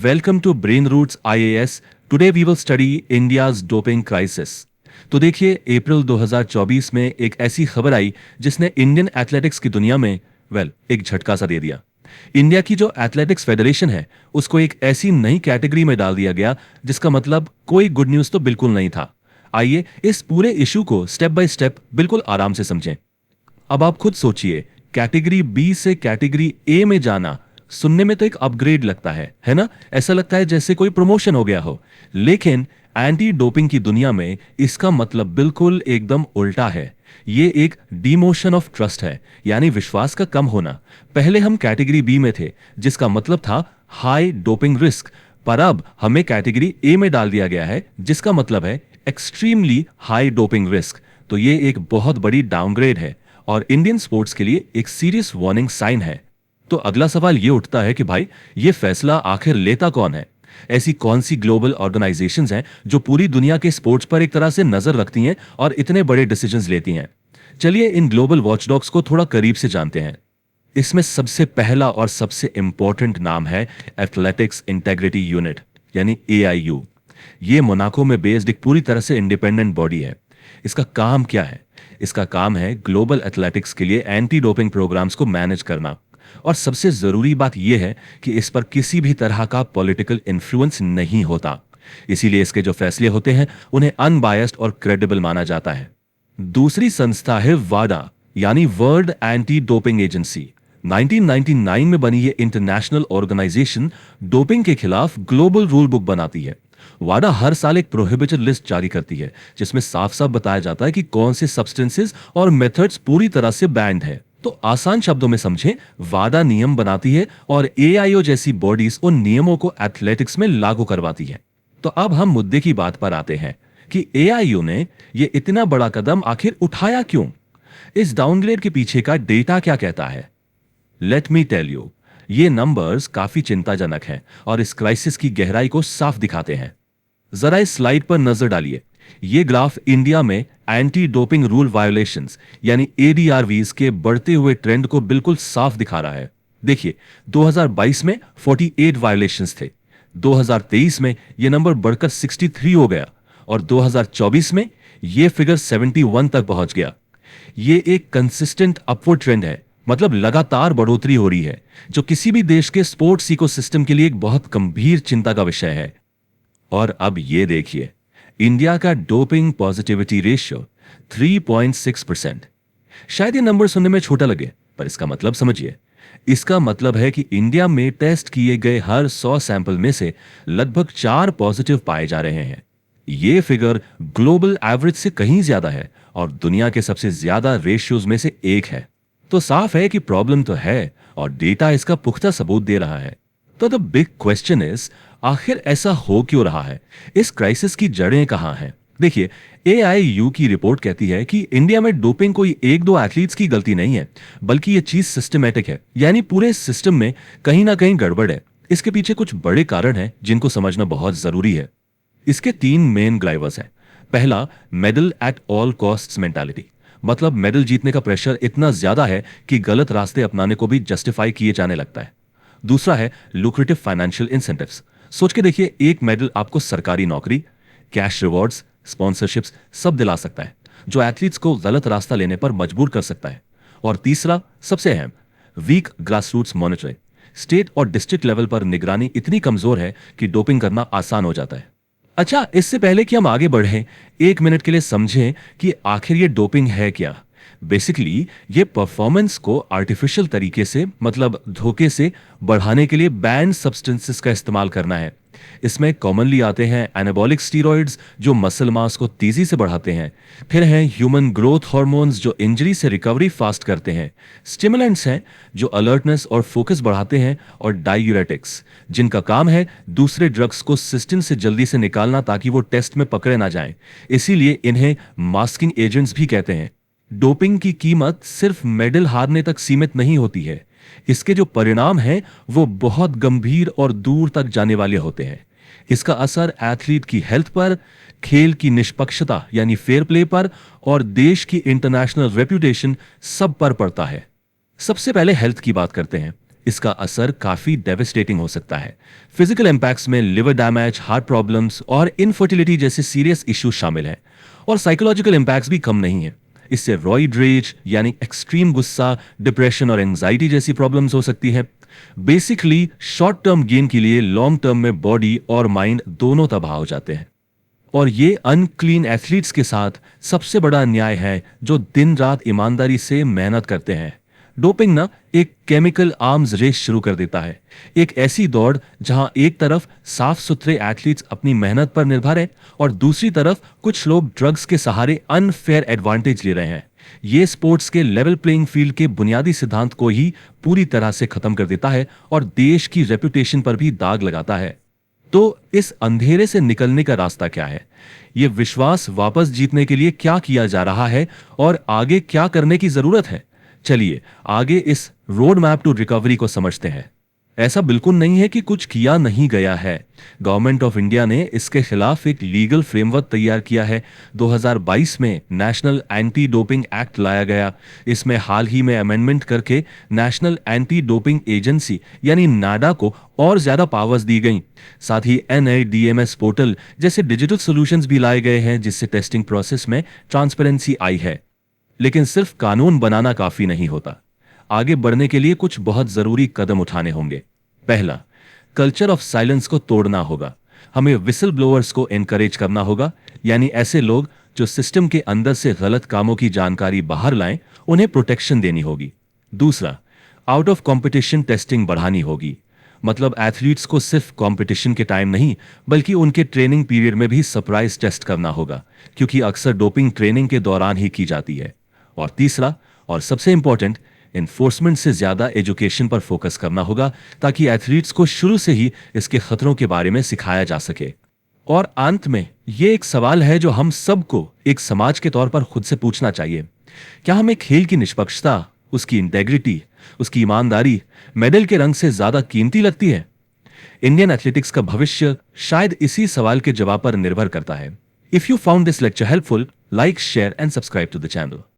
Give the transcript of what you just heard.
Welcome to brain roots IAS. Today we will study India's doping crisis. तो देखिए, अप्रैल 2024 में एक ऐसी खबर आई जिसने इंडियन एथलेटिक्स की दुनिया में एक झटका सा दे दिया। इंडिया की जो एथलेटिक्स फेडरेशन है उसको एक ऐसी नई कैटेगरी में डाल दिया गया जिसका मतलब कोई गुड न्यूज तो बिल्कुल नहीं था। आइए इस पूरे इशू को स्टेप बाय स्टेप बिल्कुल आराम से समझें। अब आप खुद सोचिए, कैटेगरी बी से कैटेगरी ए में जाना सुनने में तो एक अपग्रेड लगता है ना? ऐसा लगता है जैसे कोई प्रमोशन हो गया हो। लेकिन एंटी डोपिंग की दुनिया में इसका मतलब बिल्कुल एकदम उल्टा है। ये एक डिमोशन ऑफ ट्रस्ट है, यानी विश्वास का कम होना। पहले हम कैटेगरी बी में थे जिसका मतलब था हाई डोपिंग रिस्क, पर अब हमें कैटेगरी ए में डाल दिया गया है जिसका मतलब है एक्सट्रीमली हाई डोपिंग रिस्क। तो ये एक बहुत बड़ी डाउनग्रेड है और इंडियन स्पोर्ट्स के लिए एक सीरियस वार्निंग साइन है। तो अगला सवाल ये उठता है कि भाई, ये फैसला आखिर लेता कौन है? ऐसी कौन सी ग्लोबल ऑर्गेनाइजेशंस हैं जो पूरी दुनिया के स्पोर्ट्स पर एक तरह से नजर रखती हैं और इतने बड़े डिसीजंस लेती हैं? चलिए इन ग्लोबल वॉचडॉग्स को थोड़ा करीब से जानते हैं। इसमें सबसे पहला और सबसे इंपॉर्टेंट नाम है एथलेटिक्स इंटेग्रिटी यूनिट, यानी एआईयू। ये मोनाको में बेस्ड एक पूरी तरह से इंडिपेंडेंट बॉडी है। इसका काम क्या है? इसका काम है ग्लोबल एथलेटिक्स के लिए एंटी डोपिंग प्रोग्राम्स को मैनेज करना। और सबसे जरूरी बात यह है कि इस पर किसी भी तरह का पॉलिटिकल इन्फ्लुएंस नहीं होता। इसीलिए इसके जो फैसले होते हैं उन्हें अनबायस्ड और क्रेडिबल माना जाता है। दूसरी संस्था है वाडा, यानी वर्ल्ड एंटी डोपिंग एजेंसी। 1999 में बनी ये इंटरनेशनल ऑर्गेनाइजेशन डोपिंग के खिलाफ ग्लोबल रूल बुक बनाती है। वाडा हर साल एक प्रोहिबिटेड लिस्ट जारी करती है जिसमें साफ साफ बताया जाता है कि कौन से सब्सटेंसेस और मेथड्स पूरी तरह से बैंड है। तो आसान शब्दों में समझें, वाडा नियम बनाती है और एआईओ जैसी बॉडीज उन नियमों को एथलेटिक्स में लागू करवाती है। तो अब हम मुद्दे की बात पर आते हैं कि एआईओ ने ये इतना बड़ा कदम आखिर उठाया क्यों? इस डाउनग्रेड के पीछे का डेटा क्या कहता है? लेट मी टेल यू, ये नंबर्स काफी चिंताजनक हैं और इस क्राइसिस की गहराई को साफ दिखाते हैं। जरा इस स्लाइड पर नजर डालिए। ये ग्राफ इंडिया में एंटी डोपिंग रूल वायोलेशंस यानी एडीआरवीज के बढ़ते हुए ट्रेंड को बिल्कुल साफ दिखा रहा है। देखिए, 2022 में 48 वायोलेशंस थे, 2023 में ये नंबर बढ़कर 63 हो गया और 2024 में ये फिगर 71 तक पहुंच गया। ये एक कंसिस्टेंट अपवर्ड ट्रेंड है, मतलब लगातार बढ़ोतरी हो रही है, जो किसी भी देश के स्पोर्ट्स इकोसिस्टम के लिए एक बहुत गंभीर चिंता का विषय है। और अब ये देखिए, इंडिया का डोपिंग पॉजिटिविटी रेशियो 3.6%। शायद ये नंबर सुनने में छोटा लगे, पर इसका मतलब समझिए। इसका मतलब है कि इंडिया में टेस्ट किए गए हर 100 सैंपल में से लगभग 4 पॉजिटिव पाए जा रहे हैं। ये फिगर ग्लोबल एवरेज से कहीं ज्यादा है और दुनिया के सबसे ज्यादा रेशियोज में से एक है। तो साफ है कि प्रॉब्लम तो है और डेटा इसका पुख्ता सबूत दे रहा है। तो द बिग क्वेश्चन इज, आखिर ऐसा हो क्यों रहा है? इस क्राइसिस की जड़ें कहां हैं? देखिए, एआईयू की रिपोर्ट कहती है कि इंडिया में डोपिंग कोई एक दो एथलीट्स की गलती नहीं है, बल्कि ये चीज सिस्टमैटिक है, यानी पूरे सिस्टम में कहीं ना कहीं गड़बड़ है। इसके पीछे कुछ बड़े कारण हैं जिनको समझना बहुत जरूरी है। इसके 3 मेन ड्राइवर्स हैं। पहला, medal at all costs mentality, मतलब मेडल जीतने का प्रेशर इतना ज्यादा है कि गलत रास्ते अपनाने को भी जस्टिफाई किए जाने लगता है। दूसरा है लुक्रेटिव फाइनेंशियल इंसेंटिव्स। सोच के देखिए, एक मेडल आपको सरकारी नौकरी, कैश रिवॉर्ड्स, स्पॉन्सरशिप्स सब दिला सकता है, जो एथलीट्स को गलत रास्ता लेने पर मजबूर कर सकता है। और तीसरा, सबसे अहम, वीक ग्रासरूट्स मॉनिटरिंग। स्टेट और डिस्ट्रिक्ट लेवल पर निगरानी इतनी कमजोर है कि डोपिंग करना आसान हो जाता है। अच्छा, इससे पहले कि हम आगे बढ़ें, 1 मिनट के लिए समझें कि आखिर ये डोपिंग है क्या। बेसिकली ये परफॉर्मेंस को आर्टिफिशियल तरीके से, मतलब धोखे से बढ़ाने के लिए बैंड सब्सटेंसेस का इस्तेमाल करना है। इसमें कॉमनली आते हैं एनाबॉलिक स्टीरॉइड्स जो मसल मास को तेजी से बढ़ाते हैं, फिर हैं ह्यूमन ग्रोथ हार्मोन्स जो इंजरी से रिकवरी फास्ट करते हैं, स्टिमुलेंट्स हैं जो अलर्टनेस और फोकस बढ़ाते हैं, और डायूरेटिक्स जिनका काम है दूसरे ड्रग्स को सिस्टम से जल्दी से निकालना ताकि वो टेस्ट में पकड़े ना जाएं। इसीलिए इन्हें मास्किंग एजेंट्स भी कहते हैं। डोपिंग की कीमत सिर्फ मेडल हारने तक सीमित नहीं होती है, इसके जो परिणाम हैं वो बहुत गंभीर और दूर तक जाने वाले होते हैं। इसका असर एथलीट की हेल्थ पर, खेल की निष्पक्षता यानी फेयर प्ले पर, और देश की इंटरनेशनल रेप्यूटेशन सब पर पड़ता है। सबसे पहले हेल्थ की बात करते हैं। इसका असर काफी डेविस्टेटिंग हो सकता है। फिजिकल इम्पैक्ट्स में लिवर डैमेज, हार्ट प्रॉब्लम्स और इनफर्टिलिटी जैसे सीरियस इश्यूज शामिल हैं। और साइकोलॉजिकल इम्पैक्ट्स भी कम नहीं है। इससे रॉइड रेज यानी एक्सट्रीम गुस्सा, डिप्रेशन और एंजाइटी जैसी प्रॉब्लम्स हो सकती है। बेसिकली शॉर्ट टर्म गेन के लिए लॉन्ग टर्म में बॉडी और माइंड दोनों तबाह हो जाते हैं। और ये अनक्लीन एथलीट्स के साथ सबसे बड़ा अन्याय है, जो दिन रात ईमानदारी से मेहनत करते हैं। डोपिंग ना एक केमिकल आर्म्स रेस शुरू कर देता है, एक ऐसी दौड़ जहां एक तरफ साफ सुथरे एथलीट्स अपनी मेहनत पर निर्भर हैं और दूसरी तरफ कुछ लोग ड्रग्स के सहारे अनफेयर एडवांटेज ले रहे हैं। ये स्पोर्ट्स के लेवल प्लेइंग फील्ड के बुनियादी सिद्धांत को ही पूरी तरह से खत्म कर देता है और देश की रेपुटेशन पर भी दाग लगाता है। तो इस अंधेरे से निकलने का रास्ता क्या है? ये विश्वास वापस जीतने के लिए क्या किया जा रहा है और आगे क्या करने की जरूरत है? चलिए आगे इस रोड मैप टू रिकवरी को समझते हैं। ऐसा बिल्कुल नहीं है कि कुछ किया नहीं गया है। गवर्नमेंट ऑफ इंडिया ने इसके खिलाफ एक लीगल फ्रेमवर्क तैयार किया है। 2022 में नेशनल एंटी डोपिंग एक्ट लाया गया। इसमें हाल ही में अमेंडमेंट करके नेशनल एंटी डोपिंग एजेंसी यानी नाडा को और ज्यादा पावर्स दी गई। साथ ही NADMS पोर्टल जैसे डिजिटल सॉल्यूशंस भी लाए गए हैं, जिससे टेस्टिंग प्रोसेस में ट्रांसपेरेंसी आई है। लेकिन सिर्फ कानून बनाना काफी नहीं होता। आगे बढ़ने के लिए कुछ बहुत जरूरी कदम उठाने होंगे। पहला, कल्चर ऑफ साइलेंस को तोड़ना होगा। हमें विसल ब्लोअर्स को एनकरेज करना होगा, यानी ऐसे लोग जो सिस्टम के अंदर से गलत कामों की जानकारी बाहर लाएं, उन्हें प्रोटेक्शन देनी होगी। दूसरा, आउट ऑफ कंपटीशन टेस्टिंग बढ़ानी होगी। मतलब एथलीट्स को सिर्फ कंपटीशन के टाइम नहीं, बल्कि उनके ट्रेनिंग पीरियड में भी सरप्राइज टेस्ट करना होगा, क्योंकि अक्सर डोपिंग ट्रेनिंग के दौरान ही की जाती है। और तीसरा और सबसे इंपॉर्टेंट, एनफोर्समेंट से ज्यादा एजुकेशन पर फोकस करना होगा, ताकि एथलीट्स को शुरू से ही इसके खतरों के बारे में सिखाया जा सके। और अंत में ये एक सवाल है जो हम सबको एक समाज के तौर पर खुद से पूछना चाहिए। क्या हमें खेल की निष्पक्षता, उसकी इंटेग्रिटी, उसकी ईमानदारी मेडल के रंग से ज्यादा कीमती लगती है? इंडियन एथलेटिक्स का भविष्य शायद इसी सवाल के जवाब पर निर्भर करता है। If you found this lecture helpful, like, share and subscribe to the channel.